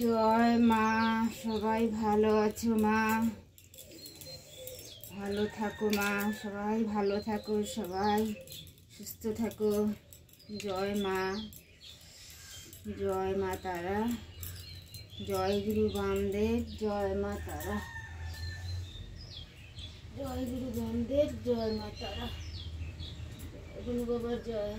জয় মা, সবাই ভালো আছো মা? ভালো থাকো মা, সবাই ভালো থাকো, সবাই সুস্থ থাকো। জয় মা, জয় মা তারা, জয় গুরু বামদেব, জয় মা তারা, জয় গুরু বামদেব, জয় মা তারা, গুরু বাবার জয়।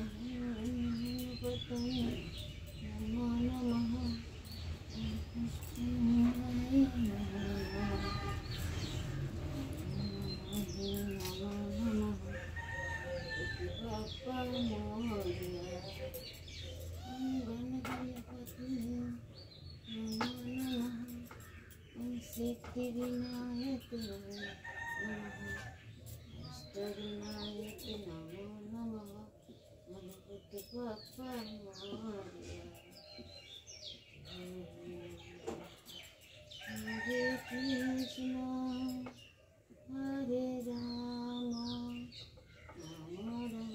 सिद्धिविनायक अष्टविनायक नमो नमः। गणपति बप्पा मोरया। हरे कृष्ण हरे राम राम राम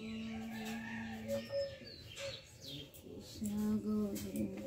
श्री कृष्ण गोविंद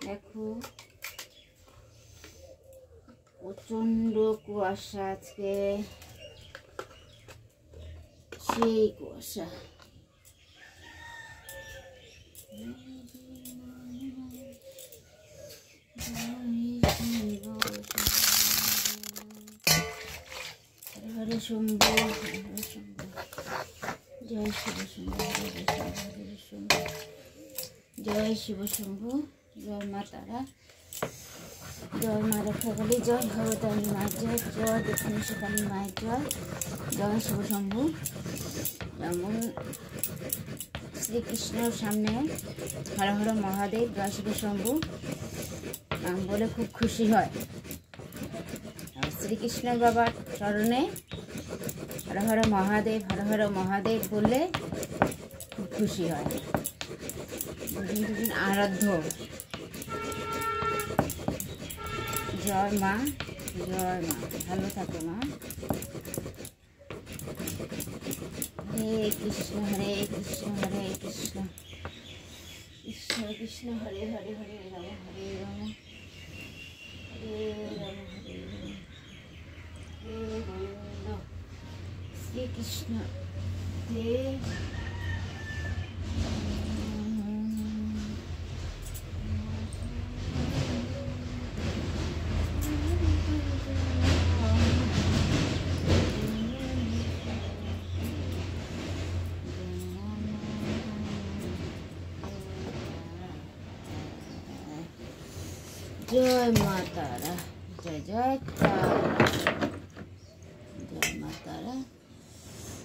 দেখো প্রচন্ড কুয়াশা আজকে, সেই কুয়াশা। হরে শম্ভু, হরে শম্ভু, জয় শিব শম্ভু, হরে শম্ভু, হরে শম্ভু, জয় শিব শম্ভু, জয় মা তারা, জয় মা রক্ষাকালী, জয় ভবতারিণী মায়ের জয়, জয় দক্ষিণেশ্বরী মায়ের জয়, জয় শিব শম্ভু। যেমন শ্রীকৃষ্ণর সামনে হর হর মহাদেব, জয় শিব শম্ভু নাম বলে খুব খুশি হয়। আর শ্রীকৃষ্ণের বাবার চরণে হর হর মহাদেব, হর হর মহাদেব বললে খুব খুশি হয়। দুদিন দুদিন আরাধ্য। জয় মা, জয় মা, ভালো থাকো মা। হরে কৃষ্ণ, হরে কৃষ্ণ, হরে কৃষ্ণ, কৃষ্ণ কৃষ্ণ, হরে হরে, হরে রাম, হরে রাম, হরে রাম, হরে রাম, হরে গোবিন্দ। শ্রীকৃষ্ণ দেব जय माँ तारा, जय जय तारा, जय माँ तारा,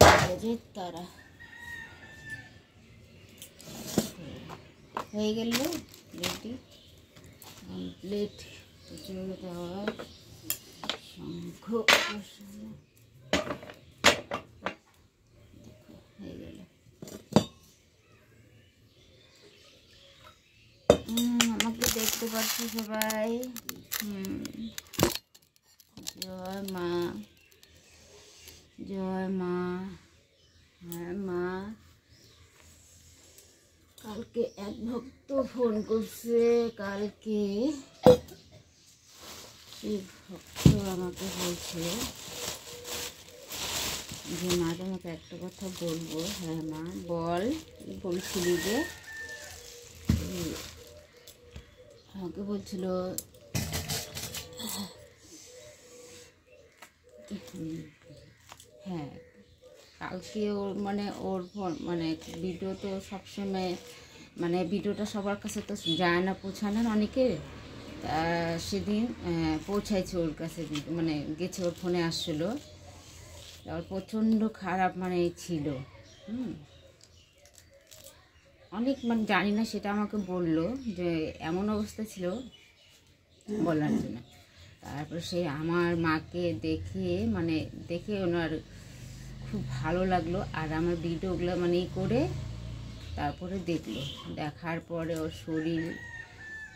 जय जय तारा। হয়ে গেল রেডি কমপ্লিট। শঙ্খ হয়ে গেল। আমাকে দেখতে পাচ্ছি সবাই। জয় মা, জয় মা। হ্যাঁ মা, কালকে এক ভক্ত ফোন করছে। কালকে সেই ভক্ত আমাকে বলছে যে মা তোমাকে একটা কথা বলবো। হ্যাঁ মা বল, বলছিলি যে আমাকে বলছিল হ্যাঁ কালকে ওর মানে ভিডিও তো সবসময় মানে ভিডিওটা সবার কাছে তো যায় না, পৌঁছানোর অনেকে। সেদিন পৌঁছাইছে ওর কাছে, মানে গেছে, ওর ফোনে আসছিলো। আর প্রচণ্ড খারাপ মানে ছিল। অনেক মানে জানি না, সেটা আমাকে বললো যে এমন অবস্থা ছিল বলার জন্য। তারপর সে আমার মাকে দেখে ওনার খুব ভালো লাগলো, আর আমার ভিডিওগুলো মানে করে তারপরে দেখলো, দেখার পরে ওর শরীর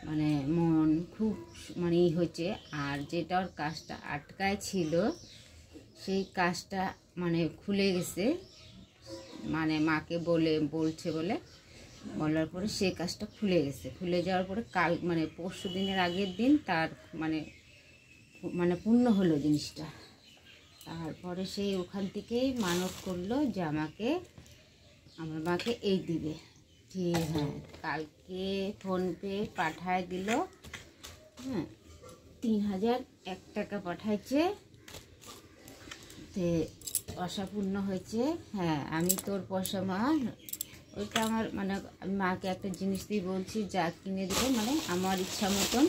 মানে মন খুব মানে হয়েছে। আর যেটা ওর কাজটা আটকায় ছিল সেই কাজটা মানে খুলে গেছে, মানে মাকে বলার পরে সেই কাজটা খুলে গেছে। খুলে যাওয়ার পরে মানে পরশু দিনের আগের দিন তার মানে পূর্ণ হলো জিনিসটা। তারপরে সেই ওখান থেকেই মানত করলো যে আমার মাকে এই দিবে। ঠিক, হ্যাঁ, কালকে ফোনপে পাঠায় দিল। হ্যাঁ, 3001 টাকা পাঠাইছে, তে অসাপূর্ণ হয়েছে। হ্যাঁ, আমি তোর পয়সা মা, ওইটা আমার মানে আমি মাকে একটা জিনিস দিয়ে বলছি যা কিনে দেবো, মানে আমার ইচ্ছা মতন।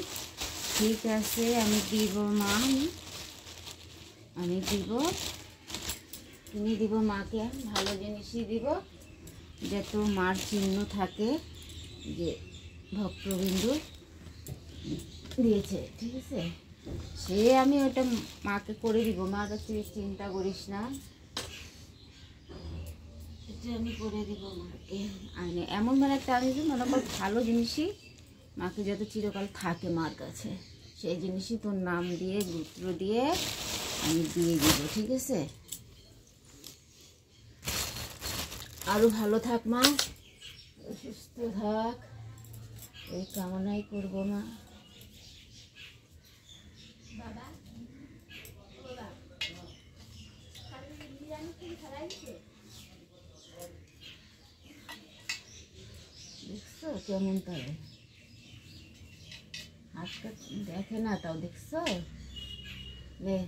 ঠিক আছে, আমি দিব মা, আমি দিব, কিনে দিব মাকে, ভালো জিনিসই দিব, যাতে মার চিহ্ন থাকে যে ভক্তবিন্দু দিয়েছে। ঠিক আছে, সে আমি ওটা মাকে করে দিব। মা তুই চিন্তা করিস না, এটা আমি করে দিব মাকে। আর এমন মানে একটা আমি মনে কর ভালো জিনিসই মাকে যত চিরকাল থাকে মার কাছে, সেই জিনিসই তোর নাম দিয়ে গোত্র দিয়ে আমি দিয়ে দিব। ঠিক আছে, আরো ভালো থাক মা, সুস্থ থাক, এই কামনাই করবো মা। দেখছো কেমন তাহলে আজকে দেখে না, তাও দেখছো রে।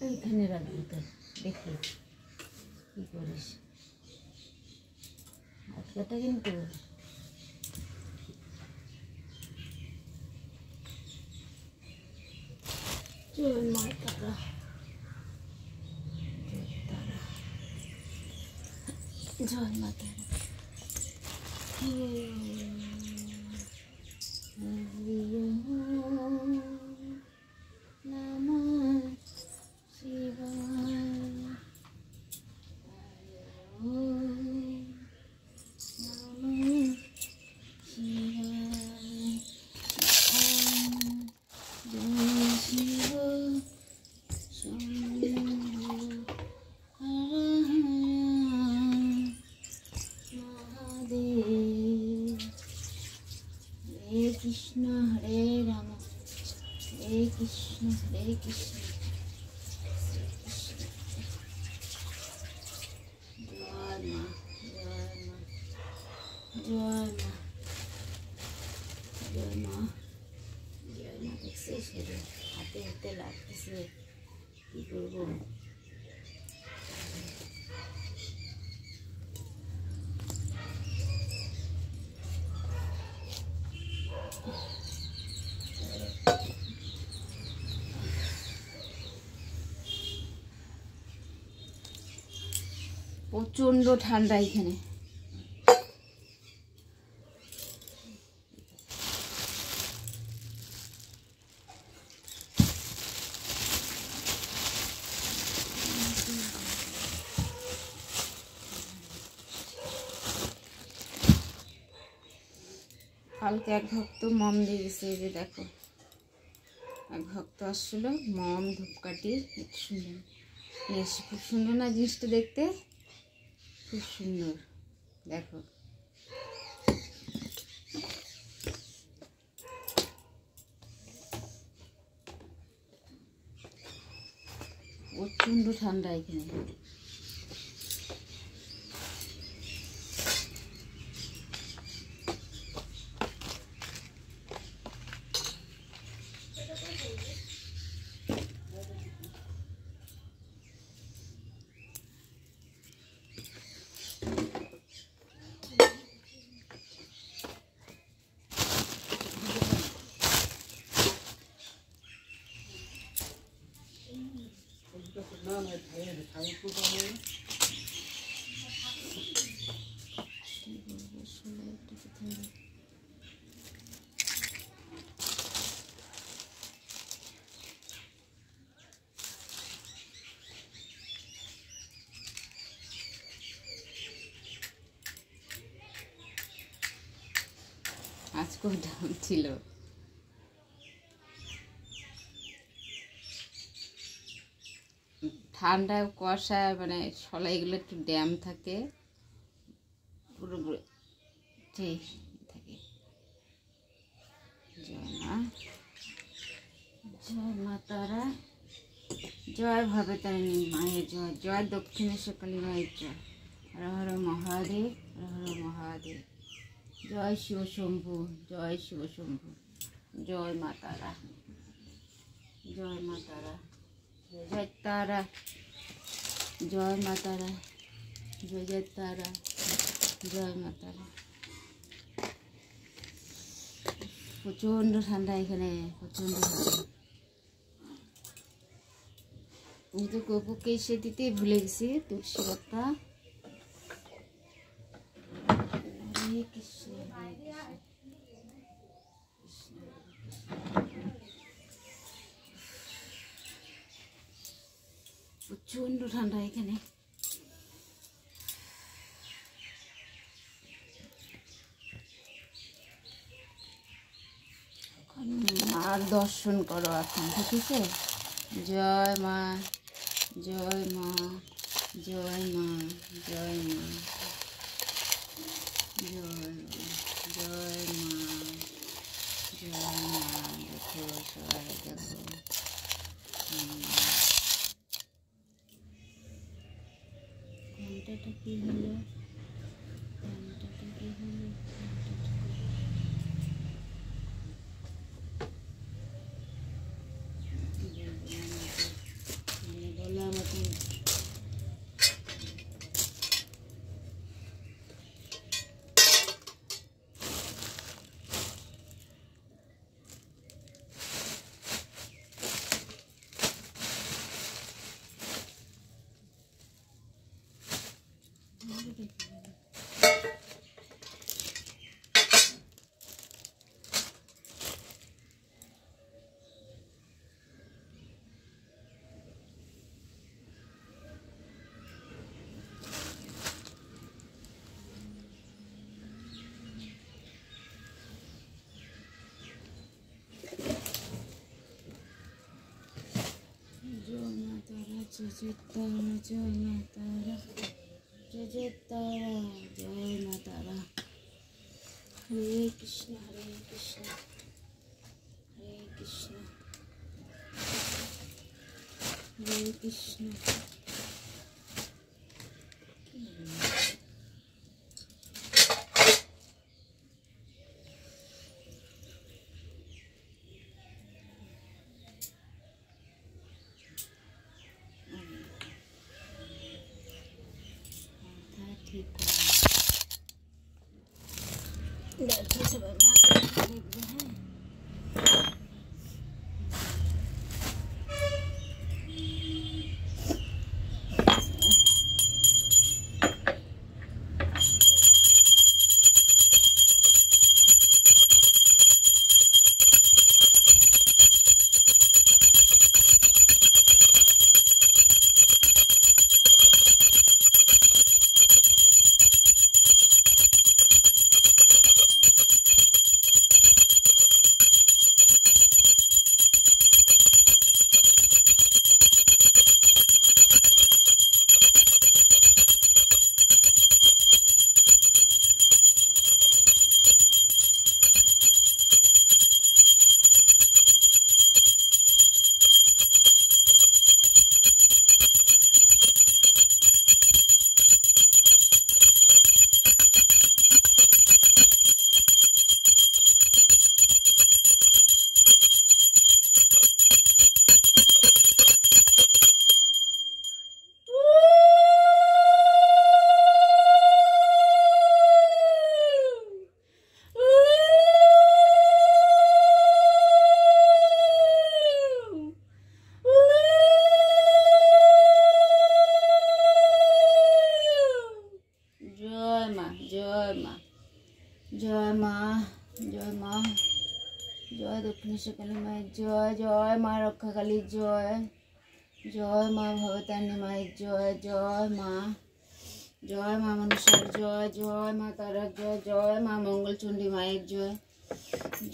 এইখানে রাখবি তো, দেখি কি করিস। আজকেটা কিন্তু জয় মা তারা, জয় মা তারা। কৃষ্ণ হরে রাম, হরে কৃষ্ণ হরে কৃষ্ণ, জয় মা, জয় মা, জয় মা, জয় মা, জয় মা। দেখছে সেটা হাতে হাতে লাগতেছে, কি করবো। প্রচণ্ড ঠান্ডা এখানে। কালকে এক ভক্ত মম দিয়ে গেছে, এই যে দেখো এক ভক্ত আসছিল, মম ধূপকাঠি, সুন্দর এসে, খুব সুন্দর না জিনিসটা দেখতে, খুব সুন্দর। দেখো প্রচণ্ড ঠান্ডা এখানে। আজকেও দাম ছিল। ঠান্ডায় কুয়াশায় মানে সলাইগুলো একটু ড্যাম থাকে, পুরোপুরি ঠিক থাকে। জয় মা, জয় মা তারা, জয় ভবেতারিণী মায়ের জয়, জয় দক্ষিণেশ্বর কালী মায়ের জয়, হর হর মহাদেব, হর হর মহাদেব, জয় শিব শম্ভু, জয় শিব শম্ভু, জয় মা তারা, জয় মা তারা, জয় তারা, জয় মা তারা, জয় জয় তারা, জয় মা তারা। প্রচণ্ড ঠান্ডা এখানে, প্রচণ্ড ঠান্ডা। আমি তো কপুকে এসে দিতে ভুলে গেছি তুলসী পাতা। হরে কৃষ্ণ, হরে কৃষ্ণ, প্রচণ্ড ঠান্ডা এখানে। আর দর্শন করো এখন, ঠিক আছে? জয় মা, জয় মা, জয় মা, জয় মা, জয় জয় মা, জয় মা। দেখো সবাই দেখো, ঘন্টাটা কি হলো, ঘন্টাটা কি হলো, বলা মতন জয় মা তারা, জয় তারা, জয় মা তারা, জয় তারা, জয় মা তারা। হরে কৃষ্ণ, হরে কৃষ্ণ, হরে কৃষ্ণ, হরে কৃষ্ণ। ঠিক দেখো সবাই মাকে দেখবে, হ্যাঁ। জয় মা, জয় মা, জয় মা, জয় দক্ষিণেশ্বর কালী মায়ের জয়, জয় মা রক্ষাকালী জয়, জয় মা ভবতারিণী মায়ের জয়, জয় মা, জয় মা মনসার জয়, জয় মা তারার জয়, জয় মা মঙ্গলচণ্ডী মায়ের জয়,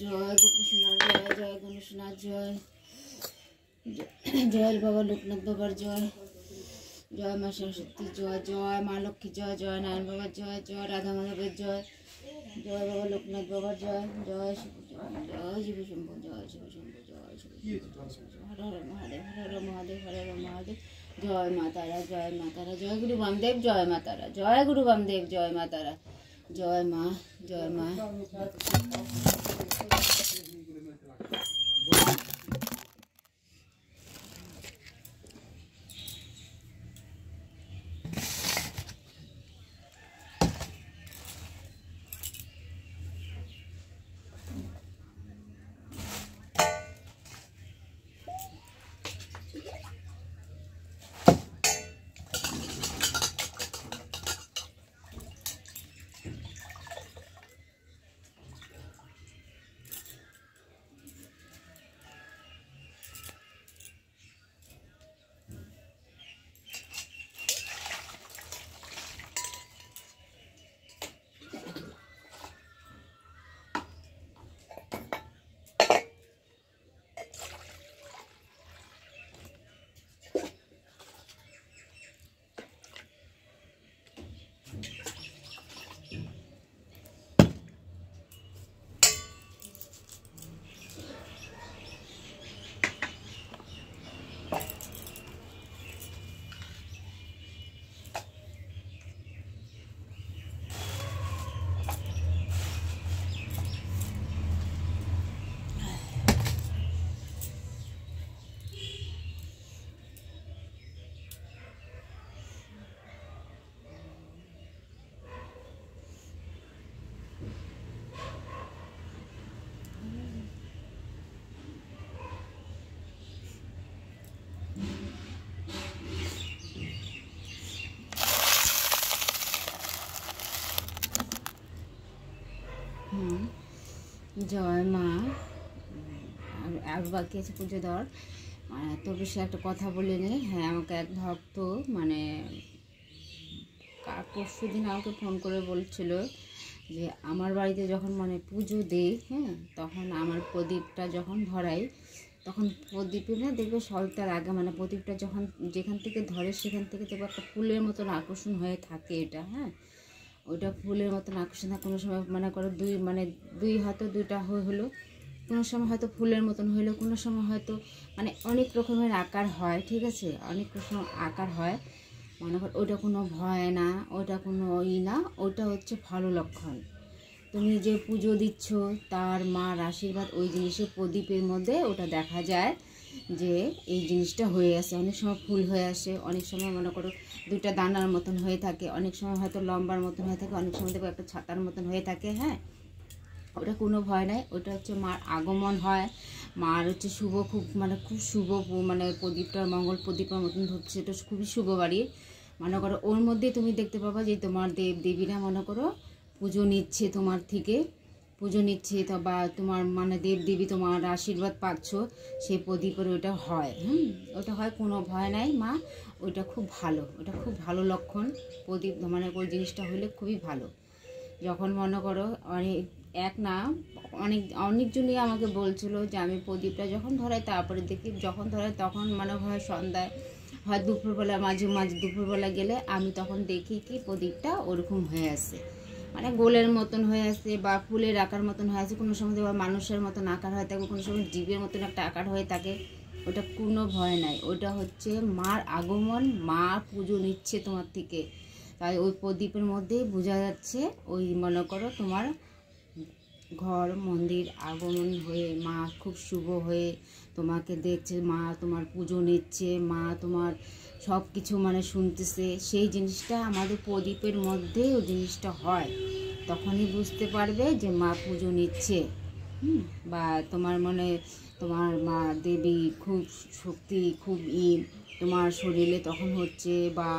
জয় গোপীসোনার জয়, জয় গণেশনার জয়, জয় বাবা লোকনাথ বাবার জয়, জয় মা সরস্বতীর জয়, জয় মা লক্ষ্মী জয়, জয় নারায়ণ বাবার জয়, জয় রাধা মাধবের জয়, জয় বাবা লোকনাথ বাবার জয়, জয় শিব জয়, জয় শিব শম্ভু, জয় শিব শম্ভু, জয় শিব শম্ভু, হর হর মহাদেব, হর হর মহাদেব, হর হর মহাদেব, জয় মা তারা, জয় মা তারা, জয় গুরু বামদেব, জয় মা তারা, জয় গুরু বামদেব, জয় মা তারা, জয় মা, জয় মা। জয় মা। আর বাকি আছে পুজো দেওয়ার, তো বিষয়ে একটা কথা বলে নি। হ্যাঁ, আমাকে এক ভক্ত মানে পরশু দিন আমাকে ফোন করে বলছিল যে আমার বাড়িতে যখন মানে পুজো দেই, হ্যাঁ, তখন আমার প্রদীপটা যখন ধরাই, তখন প্রদীপে না দেখবে সলতার আগে মানে প্রদীপটা যখন যেখান থেকে ধরে সেখান থেকে দেখবে একটা ফুলের মতন আকর্ষণ হয়ে থাকে এটা। হ্যাঁ, ওইটা ফুলের মতন আকর্ষণ থাকে। কোনো সময় মনে করো দুই হয়তো দুইটা হলো, কোনো সময় হয়তো ফুলের মতন হইলো, কোনো সময় হয়তো মানে অনেক রকমের আকার হয়। ঠিক আছে, অনেক রকম আকার হয়। মনে করো ওইটা কোনো ভয় না, ওইটা কোনো না, ওটা হচ্ছে ভালো লক্ষণ। তুমি যে পুজো দিচ্ছ তার মার আশীর্বাদ ওই জিনিসের প্রদীপের মধ্যে ওটা দেখা যায় যে এই জিনিসটা হয়ে আসে। অনেক সময় ফুল হয়ে আসে, অনেক সময় মনে করো দুইটা দানার মতন হয়ে থাকে, অনেক সময় হয়তো লম্বার মতন হয়ে থাকে, অনেক সময় দেখো একটা ছাতার মতন হয়ে থাকে। হ্যাঁ, ওটা কোনো ভয় নাই, ওটা হচ্ছে মার আগমন হয়। মার হচ্ছে শুভ, খুব শুভ মানে প্রদীপটা মঙ্গল প্রদীপের মতন ধরছে, এটা খুবই শুভ বাড়ি। মনে করো ওর মধ্যে তুমি দেখতে পাবা যে তোমার দেবীরা মনে করো পুজো নিচ্ছে তোমার থেকে, পুজো নিচ্ছে তো, বা তোমার মানে দেবী তোমার আশীর্বাদ পাচ্ছ, সেই প্রদীপের ওটা হয়। ওটা হয়, কোনো ভয় নাই মা, ওইটা খুব ভালো, ওটা খুব ভালো লক্ষণ। প্রদীপ মানে ওই জিনিসটা হলে খুবই ভালো। যখন মনে করো অনেকজনই আমাকে বলছিল যে আমি প্রদীপটা যখন ধরাই, তারপরে দেখি যখন ধরাই তখন মনে হয় সন্ধ্যায়, হয় দুপুরবেলা, মাঝে দুপুরবেলা গেলে আমি তখন দেখি কি প্রদীপটা ওরকম হয়ে আসে, মানে গোলের মতন হয়ে আসে বা ফুলের আকার মতন হয়ে আসে। কোনো সময় দেখবা মানুষের মতন আকার হয়ে থাকে, কোনো সময় জীবের মতন একটা আকার হয়ে থাকে। ওটা কোনো ভয় নাই, ওটা হচ্ছে মার আগমন, মা পুজো নিচ্ছে তোমার থেকে। তাই ওই প্রদীপের মধ্যেই বোঝা যাচ্ছে ওই মনে করো তোমার ঘর মন্দির আগমন হয়ে মা খুব শুভ হয়ে তোমাকে দেখছে, মা তোমার পুজো নিচ্ছে, মা তোমার সব কিছু মানে শুনতেছে। সেই জিনিসটা আমাদের প্রদীপের মধ্যে ওই জিনিসটা হয়, তখনই বুঝতে পারবে যে মা পুজো নিচ্ছে। বা তোমার মনে তোমার মা দেবী খুব শক্তি, খুব তোমার শরীরে তখন হচ্ছে, বা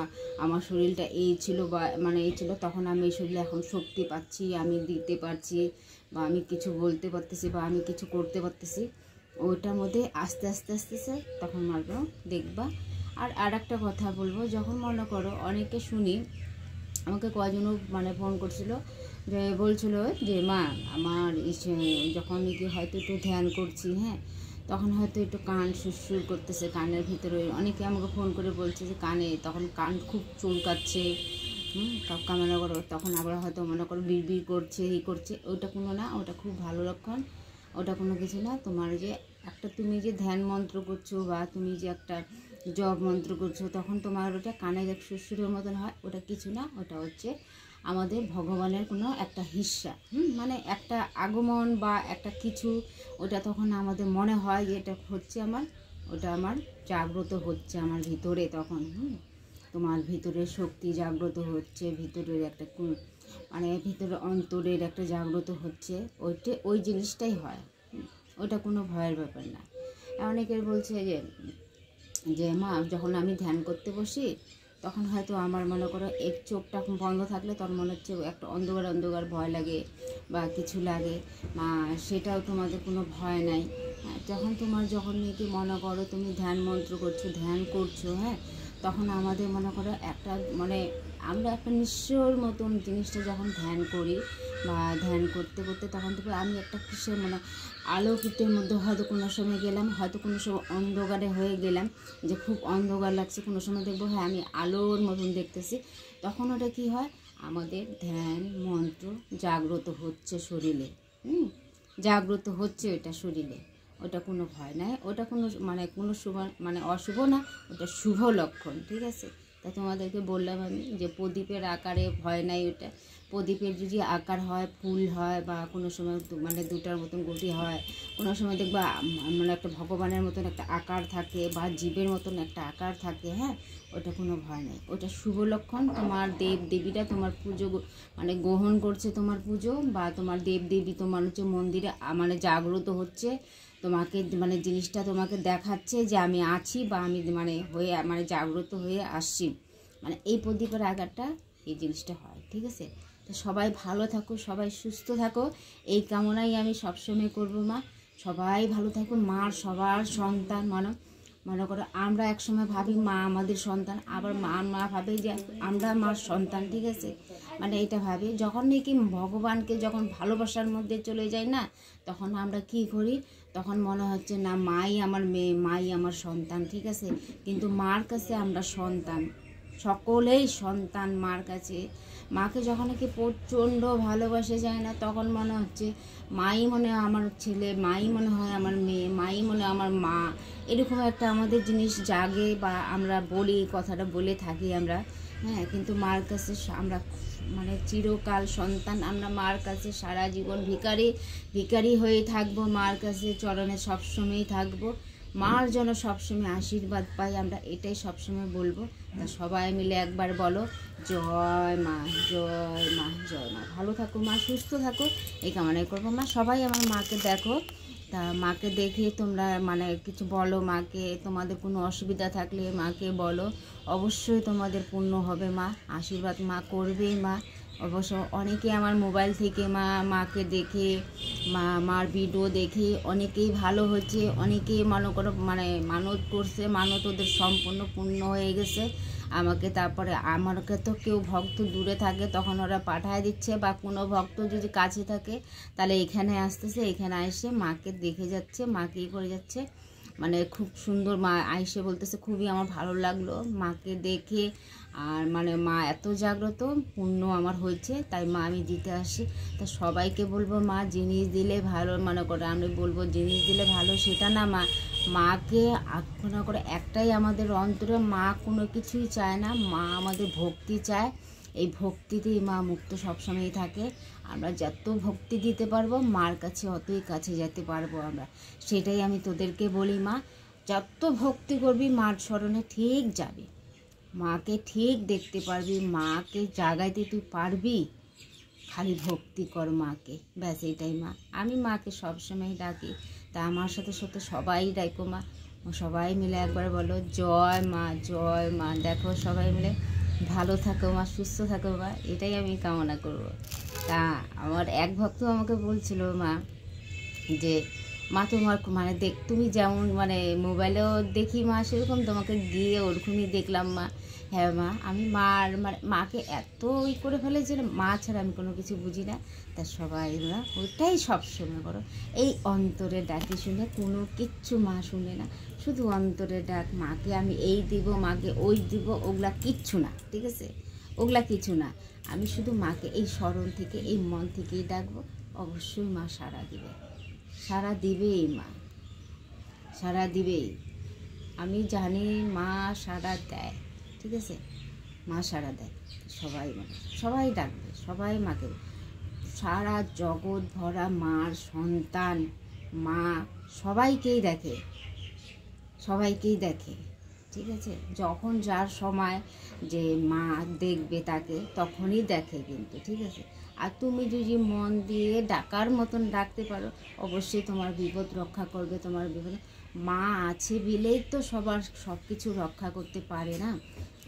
আমার শরীরটা এই ছিল, বা মানে এই ছিল, তখন আমি এই শরীরে এখন শক্তি পাচ্ছি, আমি দিতে পারছি, বা আমি কিছু বলতে পারতেছি, বা আমি কিছু করতে পারতেছি, ওইটার মধ্যে আস্তে আস্তে আস্তে আস্তে তখন মারবো দেখবা। আর একটা কথা বলবো, যখন মনে করো অনেকে শুনি, আমাকে কয়জনও মানে ফোন করছিল, যে বলছিল যে মা আমার যখন কি হয়তো একটু ধ্যান করছি, হ্যাঁ, তখন হয়তো একটু কান সুরসুর করতেছে, কানের ভিতরে অনেকে আমাকে ফোন করে বলছে যে কানে তখন কান খুব চুলকাচ্ছে, কামনা করো, তখন আবার হয়তো মনে করো বিড়বিড় করছে, এই করছে। ওইটা কোনো না, ওটা খুব ভালো লক্ষণ, ওটা কোনো কিছু না। তোমার যে একটা তুমি যে ধ্যান মন্ত্র করছো, বা তুমি যে একটা জপ মন্ত্র করছো, তখন তোমার ওটা কানে এক সুরসুরের মতন হয়, ওটা কিছু না, ওটা হচ্ছে আমাদের ভগবানের কোনো একটা হিস্সা, মানে একটা আগমন বা একটা কিছু, ওটা তখন আমাদের মনে হয় যে এটা হচ্ছে আমার, ওটা আমার জাগ্রত হচ্ছে আমার ভিতরে, তখন তোমার ভিতরে শক্তি জাগ্রত হচ্ছে, ভিতরের একটা মানে ভিতরে অন্তরের একটা জাগ্রত হচ্ছে, ওই জিনিসটাই হয়, ওটা কোনো ভয়ের ব্যাপার না। অনেকের বলছে যে মা যখন আমি ধ্যান করতে বসি, তখন হয়তো আমার মনে করো এক চোখটা বন্ধ থাকলে তখন মনে হচ্ছে একটা অন্ধকার অন্ধকার ভয় লাগে বা কিছু লাগে, মা সেটাও তোমাদের কোনো ভয় নাই। হ্যাঁ, যখন নাকি মনে করো তুমি ধ্যান মন্ত্র করছো, ধ্যান করছো, হ্যাঁ, তখন আমাদের মনে করো একটা মানে আমরা একটা নিঃস্বর মতন জিনিসটা যখন ধ্যান করি, বা ধ্যান করতে করতে তখন থেকে আমি একটা কিসের মানে আলোকিতের মধ্যে হয়তো কোনো সময় গেলাম, হয়তো কোনো সময় অন্ধকারে হয়ে গেলাম, যে খুব অন্ধকার লাগছে, কোনো সময় দেখবো হ্যাঁ আমি আলোর মতন দেখতেছি, তখন ওটা কী হয়, আমাদের ধ্যান মন্ত্র জাগ্রত হচ্ছে শরীরে, জাগ্রত হচ্ছে ওটা শরীরে, ওটা কোনো ভয় নাই, ওটা কোনো শুভ মানে অশুভ না, ওটা শুভ লক্ষণ, ঠিক আছে। তা তোমাদেরকে বললাম আমি যে প্রদীপের আকারে ভয় নাই, ওটা প্রদীপের যদি আকার হয়, ফুল হয়, বা কোনো সময় মানে দুটার মতন গুটি হয়, কোনো সময় দেখবা মানে একটা ভগবানের মতন একটা আকার থাকে, বা জীবের মতন একটা আকার থাকে, হ্যাঁ, ওটা কোনো ভয় নেই, ওটা শুভ লক্ষণ। তোমার দেব দেবীরা তোমার পুজো মানে গ্রহণ করছে, তোমার পুজো, বা তোমার দেব দেবী তোমার হচ্ছে মন্দিরে মানে জাগ্রত হচ্ছে, তোমাকে মানে জিনিসটা তোমাকে দেখাচ্ছে যে আমি আছি, বা আমি মানে জাগ্রত হয়ে আসছি, মানে এই প্রদীপের আকারটা এই জিনিসটা হয়, ঠিক আছে। তো সবাই ভালো থাকো, সবাই সুস্থ থাকো, এই কামনাই আমি সবসময় করবো মা। সবাই ভালো থাকো, মার সবার সন্তান মনে করো আমরা একসময় ভাবি মা আমাদের সন্তান, আবার মা ভাবে যে আমরা মার সন্তান, ঠিক আছে, মানে এটা ভাবি। যখন নাকি ভগবানকে যখন ভালোবাসার মধ্যে চলে যায় না, তখন আমরা কি করি, তখন মনে হচ্ছে না মাই আমার মেয়ে, মাই আমার সন্তান, ঠিক আছে। কিন্তু মার কাছে আমরা সন্তান, সকলেই সন্তান মার কাছে। মাকে যখন নাকি প্রচণ্ড ভালোবাসে যায় না, তখন মনে হচ্ছে মাই মনে হয় আমার ছেলে, মাই মনে হয় আমার মেয়ে, মাই মনে হয় আমার মা, এরকম একটা আমাদের জিনিস জাগে, বা আমরা বলি, কথাটা বলে থাকি আমরা, হ্যাঁ। কিন্তু মার কাছে আমরা মানে চিরকাল সন্তান, আমরা মার কাছে সারা জীবন ভিখারি হয়ে থাকবো, মার কাছে চরণে সবসময়ই থাকবো, মার যেন সবসময় আশীর্বাদ পাই, আমরা এটাই সবসময় বলবো। তা সবাই মিলে একবার বলো জয় মা, জয় মা, জয় মা। ভালো থাকো মা, সুস্থ থাকো, এই কামনাই করবো মা। সবাই আমার মাকে দেখো, তা মাকে দেখে তোমরা মানে কিছু বলো মাকে, তোমাদের কোনো অসুবিধা থাকলে মাকে বলো, অবশ্যই তোমাদের পূর্ণ হবে মা, আশীর্বাদ মা করবেই মা। অবশ্য অনেকে আমার মোবাইল থেকে মাকে দেখে, মার ভিডিও দেখে অনেকেই ভালো হচ্ছে, অনেকেই মনে করো মানে মানত করছে, মানত ওদের সম্পূর্ণ পূর্ণ হয়ে গেছে আমাকে। তারপরে আমাকে তো কেউ ভক্ত দূরে থাকে তখন ওরা পাঠায় দিচ্ছে, বা কোনো ভক্ত যদি কাছে থাকে তাহলে এখানে আসতেছে, এখানে এসে মাকে দেখে যাচ্ছে, মাকে করে যাচ্ছে, মানে খুব সুন্দর। মা আইসে বলতেছে খুবই আমার ভালো লাগলো মাকে দেখে, আর মানে মা এত জাগ্রত, পুণ্য আমার হয়েছে, তাই মা আমি দিতে আসি। তা সবাইকে বলবো মা জিনিস দিলে ভালো, মনে করে আমি বলবো জিনিস দিলে ভালো সেটা না, মাকে মনে করে একটাই আমাদের অন্তরে, মা কোনো কিছুই চায় না, মা আমাদের ভক্তি চায়, এই ভক্তিতেই মা মুক্ত সবসময়ই থাকে। আমরা যত ভক্তি দিতে পারবো মার কাছে অতই কাছে যেতে পারবো আমরা, সেটাই আমি তোদেরকে বলি মা। যত ভক্তি করবি মার স্মরণে ঠিক যাবি, মাকে ঠিক দেখতে পারবি, মাকে জাগাইতে তুই পারবি, খালি ভক্তি কর মাকে, ব্যাস এটাই মা। আমি মাকে সবসময় ডাকি, তা আমার সাথে সাথে সবাই ডাকো মা, সবাই মিলে একবার বলো জয় মা, জয় মা। দেখো সবাই মিলে ভালো থাকো মা, সুস্থ থাকো মা, এটাই আমি কামনা করব। তা আমার এক ভক্ত আমাকে বলছিল মা যে মা তোমার মানে তুমি যেমন মানে মোবাইলেও দেখি মা, সেরকম তোমাকে গিয়ে ওরকমই দেখলাম মা। হ্যাঁ মা, আমি মানে মাকে এত করে ফেলেছি, মা ছাড়া আমি কোনো কিছু বুঝি না। তা সবাই ওরা ওইটাই সবসময় করো, এই অন্তরে ডাকি শুনে কোনো কিচ্ছু মা শুনে না, শুধু অন্তরে ডাক। মাকে আমি এই দিব, মাকে ওই দিব, ওগুলা কিচ্ছু না, ঠিক আছে? ওগুলা কিছু না, আমি শুধু মাকে এই স্মরণ থেকে, এই মন থেকেই ডাকবো। অবশ্যই মা সাড়া দিবে, সাড়া দিবেই মা, সাড়া দিবেই। আমি জানি মা সাড়া দেয়, ঠিক আছে? মা সাড়া দেয়। সবাই মানে সবাই ডাকবে, সবাই মাকে। সারা জগৎ ভরা মার সন্তান, মা সবাইকেই দেখে, সবাইকেই দেখে, ঠিক আছে? যখন যার সময় যে মা দেখবে তাকে, তখনই দেখে কিন্তু, ঠিক আছে? আর তুমি যদি মন দিয়ে ডাকার মতন ডাকতে পারো, অবশ্যই তোমার বিপদ রক্ষা করবে। তোমার বিপদ মা আছে বিলেই তো সবার সব কিছু রক্ষা করতে পারে না।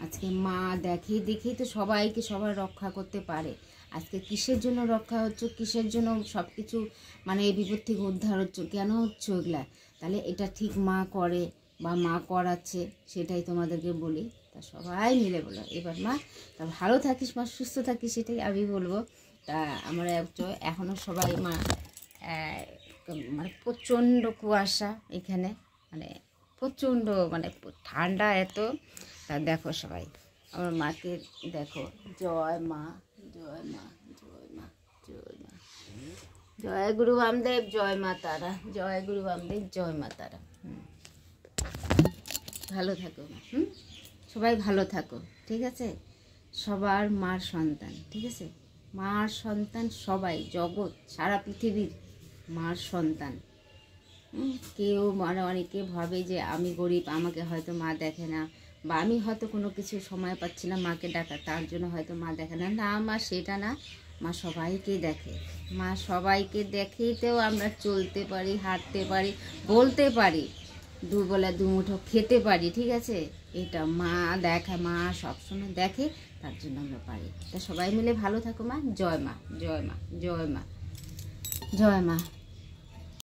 আজকে মা দেখেই তো সবাইকে সবাই রক্ষা করতে পারে। আজকে কিসের জন্য রক্ষা হচ্ছে, কিসের জন্য সব কিছু মানে এই বিপদ থেকে উদ্ধার হচ্ছে, কেন হচ্ছে ওগুলা? তাহলে এটা ঠিক মা করে বা মা করাচ্ছে, সেটাই তোমাদেরকে বলি। তা সবাই মিলে বলো এবার মা তা ভালো থাকিস মা, সুস্থ থাকিস, সেটাই আমি বলবো। তা আমরা এখনও সবাই মা মানে প্রচণ্ড কুয়াশা এখানে, মানে প্রচণ্ড মানে ঠান্ডা এত। তা দেখো সবাই আমার মাকে দেখো, জয় মা, জয় মা, জয় মা, জয় মা, জয় গুরু বামদেব, জয় মা তারা, জয় গুরু বামদেব, জয় মা তারা। ভালো থাকো মা, সবাই ভালো থাকো, ঠিক আছে? সবার মার সন্তান, ঠিক আছে? মার সন্তান সবাই, জগৎ সারা পৃথিবীর মার সন্তান। কেউ মানে অনেকে ভাবে যে আমি গরিব, আমাকে হয়তো মা দেখে না, বা আমি হয়তো কোনো কিছু সময় পাচ্ছি না মাকে ডাকা, তার জন্য হয়তো মা দেখে না। না মা, সেটা না, মা সবাইকে দেখে। মা সবাইকে দেখেইতেও আমরা চলতে পারি, হাঁটতে পারি, বলতে পারি, দুবেলা দুমুঠো খেতে পারি, ঠিক আছে? এটা মা দেখা, মা সবসময় দেখে, তার জন্য আমরা পারি। তা সবাই মিলে ভালো থাকো মা। জয় মা, জয় মা, জয় মা, জয় মা।